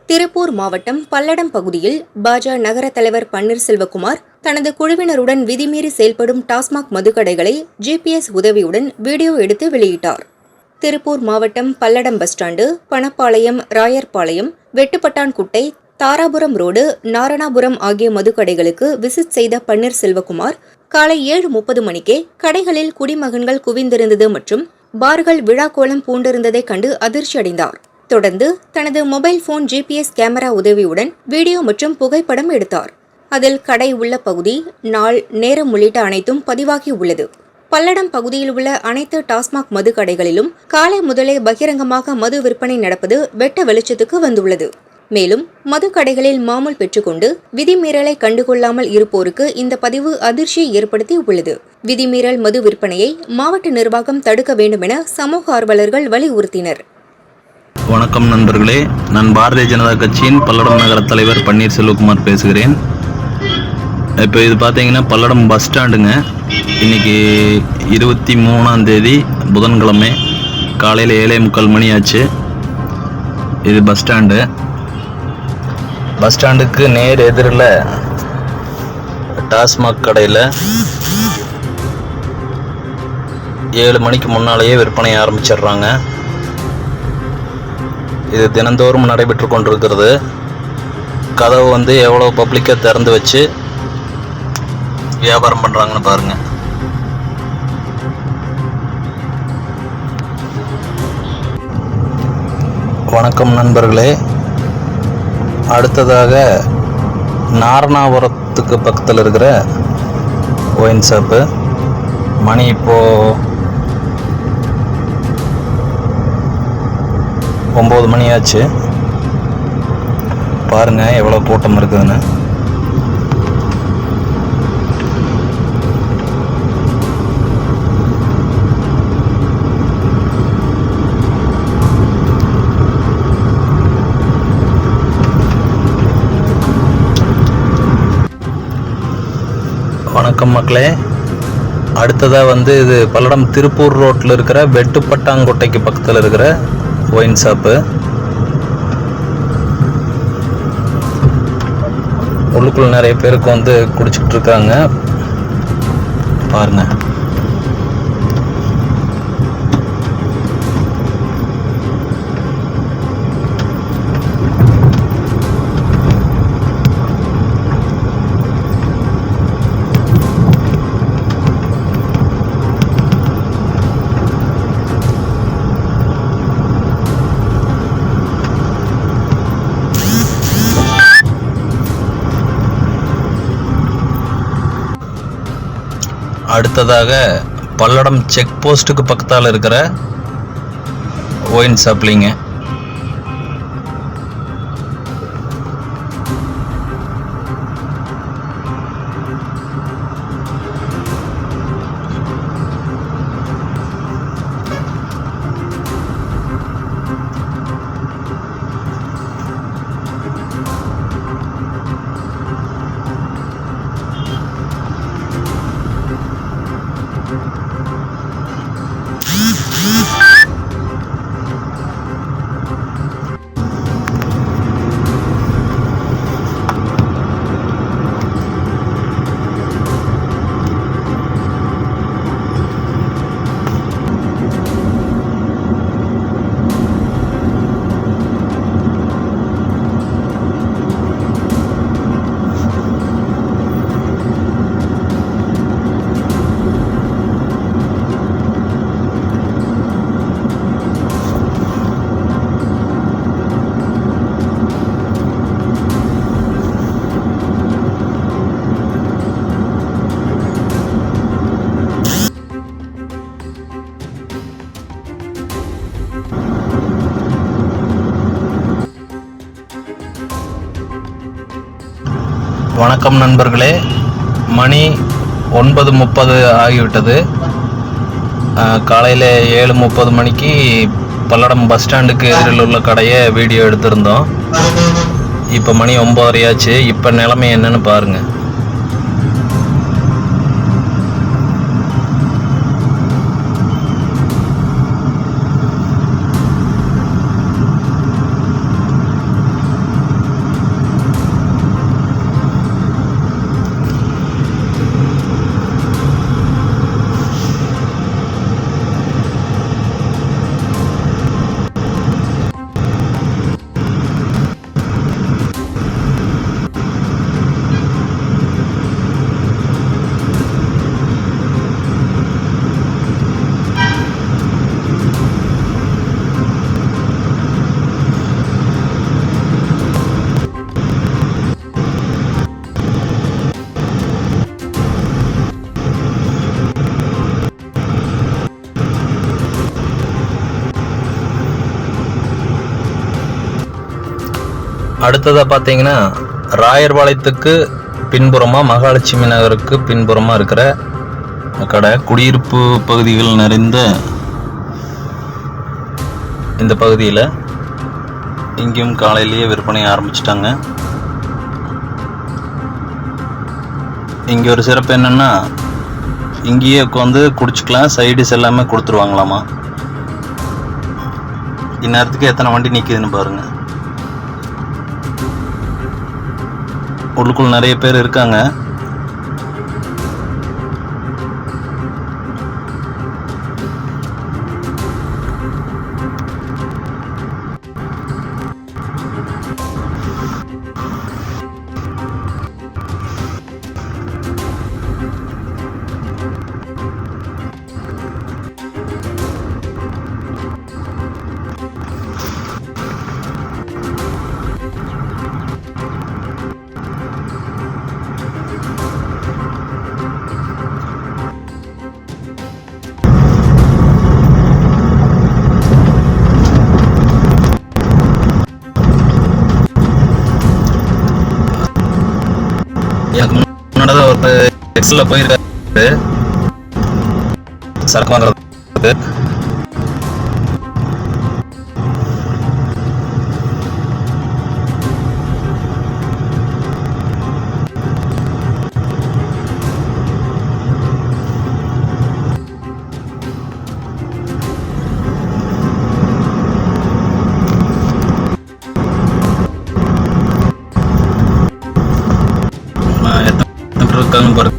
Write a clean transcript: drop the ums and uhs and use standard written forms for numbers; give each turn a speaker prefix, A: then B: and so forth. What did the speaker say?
A: திருப்பூர் மாவட்டம் பல்லடம் பகுதியில் பாஜ நகர தலைவர் பன்னீர்செல்வகுமார் தனது குழுவினருடன் விதிமீறி செயல்படும் டாஸ்மாக் மதுக்கடைகளை ஜிபிஎஸ் உதவியுடன் வீடியோ எடுத்து வெளியிட்டார். திருப்பூர் மாவட்டம் Palladam bus stand, Panapalayam, Rayarpalayam, Vettuppattankuttai, Dharapuram road, Naranapuram ஆகிய மதுக்கடைகளுக்கு விசிட் செய்த பன்னீர்செல்வகுமார் காலை 7:30 மணிக்கே கடைகளில் குடிமகன்கள் குவிந்திருந்தது மற்றும் பார்கள் விழாக்கோலம் பூண்டிருந்ததைக் கண்டு அதிர்ச்சியடைந்தார். தொடர்ந்து தனது மொபைல் போன் ஜிபிஎஸ் கேமரா உதவியுடன் வீடியோ மற்றும் புகைப்படம் எடுத்தார். அதில் கடை உள்ள பகுதி, நாள், நேரம் உள்ளிட்ட அனைத்தும் பதிவாகி உள்ளது. பல்லடம் பகுதியில் உள்ள அனைத்து டாஸ்மாக் மது கடைகளிலும் காலை முதலே பகிரங்கமாக மது விற்பனை நடப்பது வெட்ட வெளிச்சத்துக்கு வந்துள்ளது. மேலும் மது கடைகளில் மாமூல் பெற்றுக்கொண்டு விதிமீறலை கண்டுகொள்ளாமல் இருப்போருக்கு இந்த பதிவு அதிர்ச்சியை ஏற்படுத்தி உள்ளது. விதிமீறல் மது விற்பனையை மாவட்ட நிர்வாகம் தடுக்க வேண்டும் என சமூக ஆர்வலர்கள் வலியுறுத்தினர்.
B: வணக்கம் நண்பர்களே, நான் பாரதிய ஜனதா கட்சியின் பல்லடம் நகர தலைவர் பன்னீர்செல்வகுமார் பேசுகிறேன். இப்போ இது பார்த்தீங்கன்னா பல்லடம் பஸ் ஸ்டாண்டுங்க. இன்றைக்கி 23ஆம் தேதி புதன்கிழமை காலையில் 7:45 மணி ஆச்சு. இது பஸ் ஸ்டாண்டு. பஸ் ஸ்டாண்டுக்கு நேர் எதிரில் டாஸ்மாக் கடையில் 7 மணிக்கு முன்னாலேயே விற்பனை ஆரம்பிச்சிடுறாங்க. இது தினந்தோறும் நடைபெற்று கொண்டிருக்கிறது. கதவு எவ்வளோ பப்ளிக்காக திறந்து வச்சு வியாபாரம் பண்ணுறாங்கன்னு பாருங்கள். வணக்கம் நண்பர்களே, அடுத்ததாக நாரணாபுரத்துக்கு பக்கத்தில் இருக்கிற ஒயின் ஷாப்பு. மணி இப்போது 9 மணி ஆச்சு. பாருங்கள் எவ்வளோ கூட்டம் இருக்குதுன்னு. வணக்கம் மக்களே, அடுத்ததாக இது பல்லடம் திருப்பூர் ரோட்டில் இருக்கிற வெட்டுப்பட்டாங்குட்டைக்கு பக்கத்தில் இருக்கிற ஒயின் ஷாப்பு. உள்ளுக்குள்ள நிறைய பேருக்கு குடிச்சிக்கிட்டு இருக்காங்க பாருங்க. அடுத்ததாக பல்லடம் செக் போஸ்ட்டுக்கு பக்கத்தால் இருக்கிற ஒயின் ஷாப்லிங்க. வணக்கம் நண்பர்களே, மணி 9:30 ஆகிவிட்டது. காலையில் 7:30 மணிக்கு பல்லடம் பஸ் ஸ்டாண்டுக்கு எதிரில் உள்ள கடையை வீடியோ எடுத்திருந்தோம். இப்போ மணி 9:30 ஆச்சு. இப்போ நிலைமை என்னன்னு பாருங்கள். அடுத்ததாக பார்த்தீங்கன்னா ராயர்பாளையத்துக்கு பின்புறமாக மகாலட்சுமி நகருக்கு பின்புறமாக இருக்கிற கடை. குடியிருப்பு பகுதிகள் நிறைந்த இந்த பகுதியில் இங்கேயும் காலையிலேயே விற்பனை ஆரம்பிச்சிட்டாங்க. இங்கே ஒரு சிறப்பு என்னென்னா, இங்கேயே உட்காந்து குடிச்சிக்கலாம், சைடிஸ் எல்லாமே கொடுத்துருவாங்களாமா. இந்நேரத்துக்கு எத்தனை வண்டி நிற்கிதுன்னு பாருங்கள். உள்ளுக்குள் நிறைய பேர் இருக்காங்க. எனக்கு முன்னாடி ஒரு எக்ஸ்ல போயிருக்காரு சரக்கு வாங்குறது. எத்தனை பேர் இருக்காங்கன்னு பாருங்க.